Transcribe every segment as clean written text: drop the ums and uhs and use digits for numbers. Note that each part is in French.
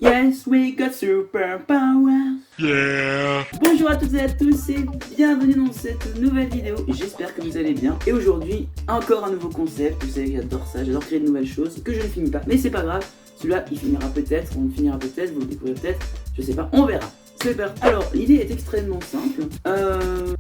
Yes, we got superpowers. Yeah. Bonjour à toutes et à tous et bienvenue dans cette nouvelle vidéo. J'espère que vous allez bien. Et aujourd'hui, encore un nouveau concept. Vous savez que j'adore ça, j'adore créer de nouvelles choses que je ne finis pas. Mais c'est pas grave, celui-là il finira peut-être, on le finira peut-être, vous le découvrirez peut-être, je sais pas, on verra. C'est parti. Alors, l'idée est extrêmement simple.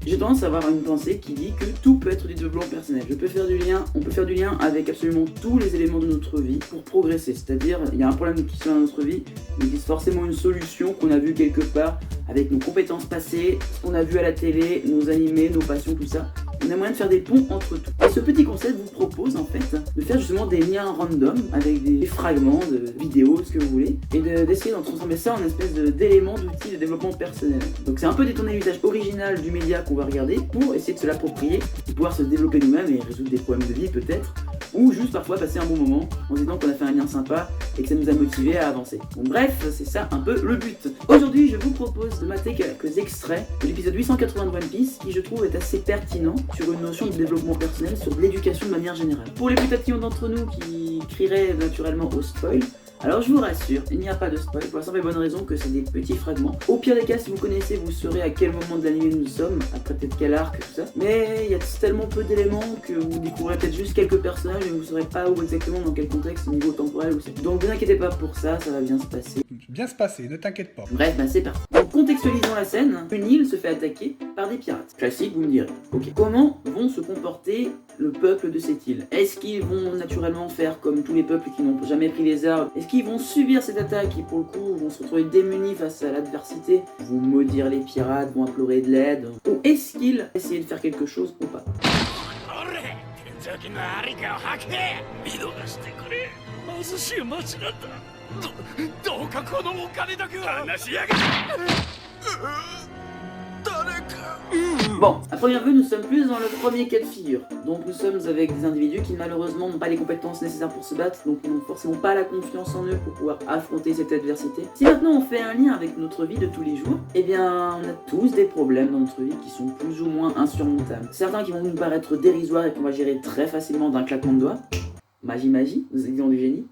J'ai tendance à avoir une pensée qui dit que tout peut être du développement personnel. On peut faire du lien avec absolument tous les éléments de notre vie pour progresser. C'est-à-dire, il y a un problème qui se passe dans notre vie, il existe forcément une solution qu'on a vue quelque part avec nos compétences passées, ce qu'on a vu à la télé, nos animés, nos passions, tout ça. On a moyen de faire des ponts entre tout. Et ce petit concept vous propose en fait de faire justement des liens random avec des fragments de vidéos, ce que vous voulez, et d'essayer d'en transformer ça en une espèce d'élément d'outil de développement personnel. Donc c'est un peu détourner l'usage original du média qu'on va regarder pour essayer de se l'approprier, de pouvoir se développer nous-mêmes et résoudre des problèmes de vie peut-être, ou juste parfois passer un bon moment en se disant qu'on a fait un lien sympa et que ça nous a motivés à avancer. Bon bref, c'est ça un peu le but. Aujourd'hui je vous propose de mater quelques extraits de l'épisode 880 de One Piece qui je trouve est assez pertinent sur une notion de développement personnel, sur de l'éducation de manière générale. Pour les plus tatillons d'entre nous qui crieraient naturellement au spoil, alors je vous rassure, il n'y a pas de spoil pour la simple et bonne raison que c'est des petits fragments. Au pire des cas, si vous connaissez, vous saurez à quel moment de l'anime nous sommes, après peut-être quel arc, tout ça. Mais il y a tellement peu d'éléments que vous découvrirez peut-être juste quelques personnages et vous ne saurez pas où exactement, dans quel contexte, niveau temporel ou c'est. Donc ne vous inquiétez pas pour ça, ça va bien se passer. Bien se passer, ne t'inquiète pas. Bref, c'est parti. Donc contextualisons la scène, une île se fait attaquer par des pirates. Classique, vous me direz. Ok. Comment vont se comporter le peuple de cette île? Est-ce qu'ils vont naturellement faire comme tous les peuples qui n'ont jamais pris les armes? Est-ce qu'ils vont subir cette attaque et pour le coup vont se retrouver démunis face à l'adversité? Vont maudire les pirates, vont implorer de l'aide? Ou est-ce qu'ils vont essayer de faire quelque chose ou pas? Bon, à première vue, nous sommes plus dans le premier cas de figure. Donc nous sommes avec des individus qui malheureusement n'ont pas les compétences nécessaires pour se battre, donc n'ont forcément pas la confiance en eux pour pouvoir affronter cette adversité. Si maintenant on fait un lien avec notre vie de tous les jours, eh bien on a tous des problèmes dans notre vie qui sont plus ou moins insurmontables. Certains qui vont nous paraître dérisoires et qu'on va gérer très facilement d'un claquement de doigts. Magie, nous ayons du génie.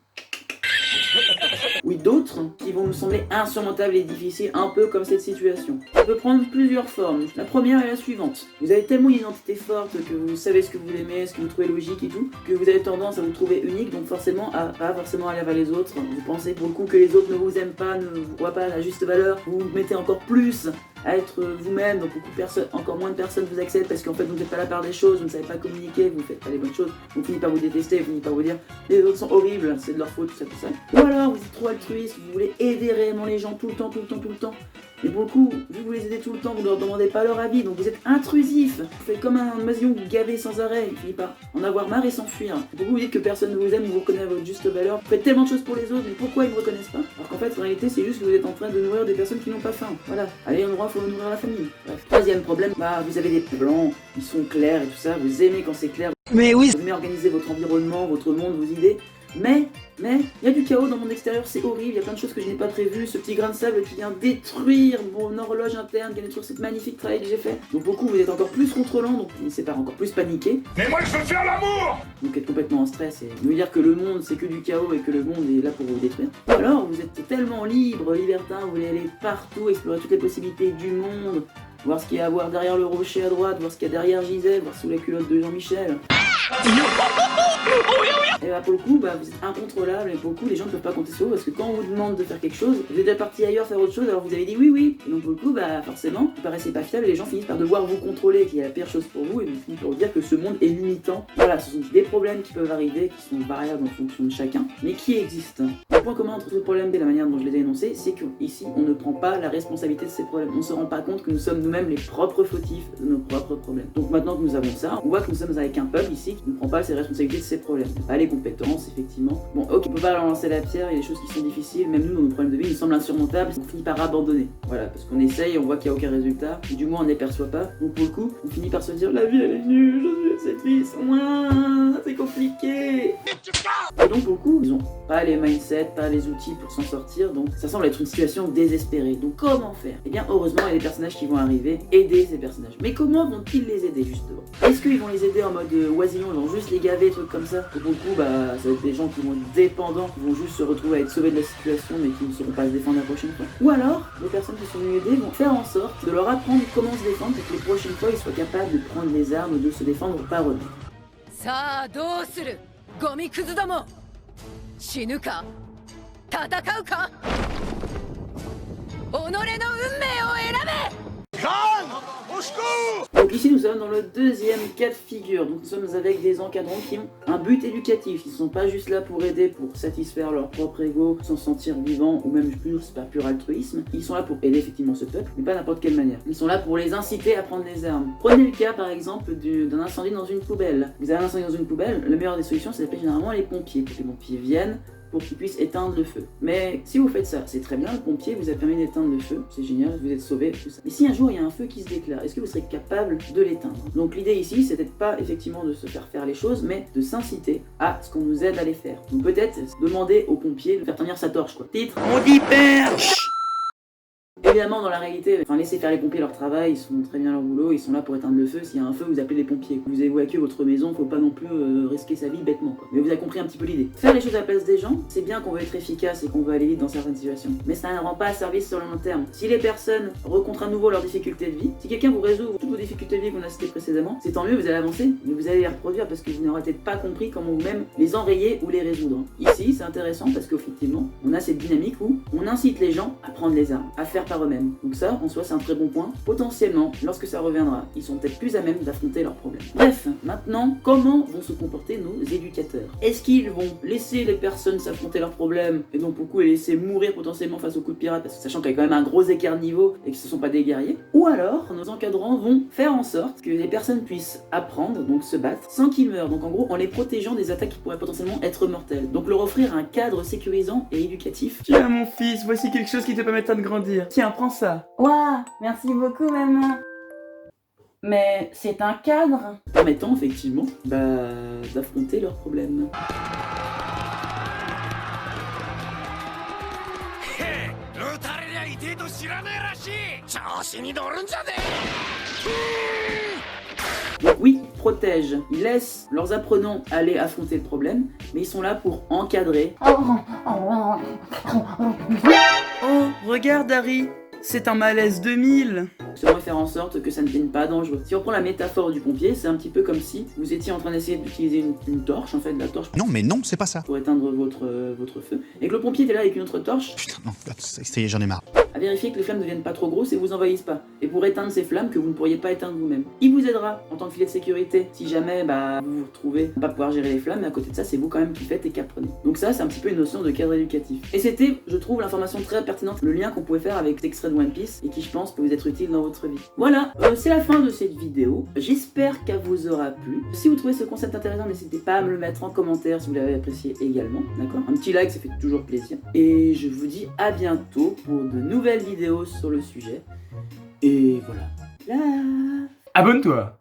Oui, d'autres qui vont nous sembler insurmontables et difficiles, un peu comme cette situation. Ça peut prendre plusieurs formes. La première est la suivante. Vous avez tellement une identité forte que vous savez ce que vous aimez, ce que vous trouvez logique et tout, que vous avez tendance à vous trouver unique, donc forcément à pas forcément aller vers les autres. Vous pensez pour le coup que les autres ne vous aiment pas, ne vous voient pas à la juste valeur, vous vous mettez encore plus à être vous-même, donc encore moins de personnes vous acceptent parce qu'en fait vous ne faites pas la part des choses, vous ne savez pas communiquer, vous ne faites pas les bonnes choses, vous finissez par vous détester, vous finissez par vous dire les autres sont horribles, c'est de leur faute, tout ça, tout ça. Ou alors vous êtes trop altruiste, vous voulez aider réellement les gens tout le temps, mais pour le coup, vu que vous les aidez tout le temps, vous ne leur demandez pas leur avis, donc vous êtes intrusif. Vous faites comme un oisillon gavé sans arrêt, il finit par en avoir marre et s'enfuir. Beaucoup vous dites que personne ne vous aime ou vous reconnaît à votre juste valeur. Vous faites tellement de choses pour les autres, mais pourquoi ils ne vous reconnaissent pas? Alors qu'en fait, en réalité, c'est juste que vous êtes en train de nourrir des personnes qui n'ont pas faim. Voilà, allez, endroit, il faut nourrir la famille. Bref. Troisième problème, vous avez des plans, ils sont clairs et tout ça, vous aimez quand c'est clair. Mais oui. Vous aimez organiser votre environnement, votre monde, vos idées. Mais, il y a du chaos dans mon extérieur, c'est horrible, il y a plein de choses que je n'ai pas prévues, ce petit grain de sable qui vient détruire mon horloge interne, qui vient détruire cette magnifique travail que j'ai fait. Donc beaucoup, vous êtes encore plus contrôlant, donc vous finissez par encore plus paniquer. Mais moi je veux faire l'amour. Donc être complètement en stress et vous dire que le monde c'est que du chaos et que le monde est là pour vous détruire. Ou alors vous êtes tellement libre, libertin, vous voulez aller partout, explorer toutes les possibilités du monde, voir ce qu'il y a à voir derrière le rocher à droite, voir ce qu'il y a derrière Gisèle, voir sous la culotte de Jean-Michel. Et pour le coup, vous êtes incontrôlable et beaucoup les gens ne peuvent pas compter sur vous parce que quand on vous demande de faire quelque chose, vous êtes déjà parti ailleurs faire autre chose alors vous avez dit oui. Et donc pour le coup, forcément, vous paraissez pas fiable et les gens finissent par devoir vous contrôler, qui est la pire chose pour vous et vous finissez par vous dire que ce monde est limitant. Voilà, ce sont des problèmes qui peuvent arriver, qui sont variables en fonction de chacun, mais qui existent. Le point commun entre tous les problèmes et la manière dont je les ai énoncés, c'est qu'ici, on ne prend pas la responsabilité de ces problèmes. On se rend pas compte que nous sommes nous-mêmes les propres fautifs de nos propres problèmes. Donc maintenant que nous avons ça, on voit que nous sommes avec un peuple ici qui ne prend pas ses responsabilités de ses problèmes. Il n'y a pas les compétences, effectivement. Bon, ok, on peut pas leur lancer la pierre, il y a des choses qui sont difficiles, même nous, dans nos problèmes de vie, ils nous semblent insurmontables, on finit par abandonner. Voilà, parce qu'on essaye, on voit qu'il n'y a aucun résultat, et du moins on ne les perçoit pas. Donc pour le coup, on finit par se dire la vie elle est nulle, cette vie, c'est compliqué. Et donc pour le coup, ils ont pas les mindsets peut-être pas les outils pour s'en sortir, donc ça semble être une situation désespérée. Donc comment faire? Eh bien heureusement il y a des personnages qui vont arriver, aider ces personnages. Mais comment vont-ils les aider justement? Est-ce qu'ils vont les aider en mode oisillon, ils vont juste les gaver, trucs comme ça? Ou beaucoup, ça va être des gens qui vont être dépendants, qui vont juste se retrouver à être sauvés de la situation mais qui ne sauront pas se défendre la prochaine fois. Ou alors, les personnes qui sont venues aider vont faire en sorte de leur apprendre comment se défendre pour que les prochaines fois ils soient capables de prendre les armes ou de se défendre par eux-mêmes. さあどうするゴミクズども死ぬか戦うか己の運命を選べ Donc ici nous sommes dans le deuxième cas de figure, donc nous sommes avec des encadrants qui ont un but éducatif, ils ne sont pas juste là pour aider, pour satisfaire leur propre ego, s'en sentir vivant, ou même plus, c'est pas pur altruisme, ils sont là pour aider effectivement ce peuple, mais pas n'importe quelle manière. Ils sont là pour les inciter à prendre les armes. Prenez le cas par exemple d'un incendie dans une poubelle. Vous avez un incendie dans une poubelle, la meilleure des solutions c'est d'appeler généralement les pompiers. Les pompiers viennent pour qu'ils puissent éteindre le feu. Mais si vous faites ça, c'est très bien, le pompier vous a permis d'éteindre le feu, c'est génial, vous êtes sauvé, tout ça. Mais si un jour il y a un feu qui se déclare, est-ce que vous serez capable de l'éteindre? Donc l'idée ici, c'est peut-être pas effectivement de se faire les choses, mais de s'inciter à ce qu'on nous aide à les faire. Donc peut-être demander aux pompiers de faire tenir sa torche quoi. Titre, on dit perche. Évidemment, dans la réalité, laissez faire les pompiers leur travail, ils font très bien leur boulot, ils sont là pour éteindre le feu. S'il y a un feu, vous appelez les pompiers. Vous évacuez votre maison, faut pas non plus risquer sa vie bêtement, quoi. Mais vous avez compris un petit peu l'idée. Faire les choses à la place des gens, c'est bien qu'on veut être efficace et qu'on veut aller vite dans certaines situations. Mais ça ne rend pas service sur le long terme. Si les personnes rencontrent à nouveau leurs difficultés de vie, si quelqu'un vous résout toutes vos difficultés de vie qu'on a citées précédemment, c'est tant mieux, vous allez avancer, mais vous allez les reproduire parce que vous n'aurez peut-être pas compris comment vous-même les enrayer ou les résoudre. Ici, c'est intéressant parce qu'effectivement, on a cette dynamique où on incite les gens à prendre les armes, à faire par eux-mêmes. Donc ça, en soi, c'est un très bon point. Potentiellement, lorsque ça reviendra, ils sont peut-être plus à même d'affronter leurs problèmes. Bref, maintenant, comment vont se comporter nos éducateurs? Est-ce qu'ils vont laisser les personnes s'affronter leurs problèmes et donc beaucoup les laisser mourir potentiellement face aux coups de pirate, parce que sachant qu'il y a quand même un gros écart de niveau et que ce ne sont pas des guerriers? Ou alors, nos encadrants vont faire en sorte que les personnes puissent apprendre, donc se battre, sans qu'ils meurent. Donc en gros, en les protégeant des attaques qui pourraient potentiellement être mortelles. Donc leur offrir un cadre sécurisant et éducatif. Tiens mon fils, voici quelque chose qui te permettra de grandir. Tiens, prends ça. Ouah, merci beaucoup maman. Mais c'est un cadre permettant effectivement d'affronter leurs problèmes. Donc oui, ils protègent, ils laissent leurs apprenants aller affronter le problème, mais ils sont là pour encadrer. Oh, regarde Harry, c'est un malaise 2000. Seulement faire en sorte que ça ne devienne pas dangereux. Si on prend la métaphore du pompier, c'est un petit peu comme si vous étiez en train d'essayer d'utiliser une torche, en fait, la torche Non, mais non, c'est pas ça. pour éteindre votre feu, et que le pompier était là avec une autre torche, Putain, non, ça y est, j'en ai marre. à vérifier que les flammes ne deviennent pas trop grosses et vous envahissent pas. Et pour éteindre ces flammes que vous ne pourriez pas éteindre vous-même. Il vous aidera en tant que filet de sécurité si jamais vous vous retrouvez à pas pouvoir gérer les flammes, mais à côté de ça, c'est vous quand même qui faites et qui apprenez. Donc ça, c'est un petit peu une notion de cadre éducatif. Et c'était, je trouve, l'information très pertinente, le lien qu'on pouvait faire avec l'extrait de One Piece et qui, je pense, peut vous être utile dans votre vie. Voilà, c'est la fin de cette vidéo. J'espère qu'elle vous aura plu. Si vous trouvez ce concept intéressant, n'hésitez pas à me le mettre en commentaire si vous l'avez apprécié également, d'accord? Un petit like, ça fait toujours plaisir. Et je vous dis à bientôt pour de nouvelles vidéos sur le sujet. Et voilà. Abonne-toi.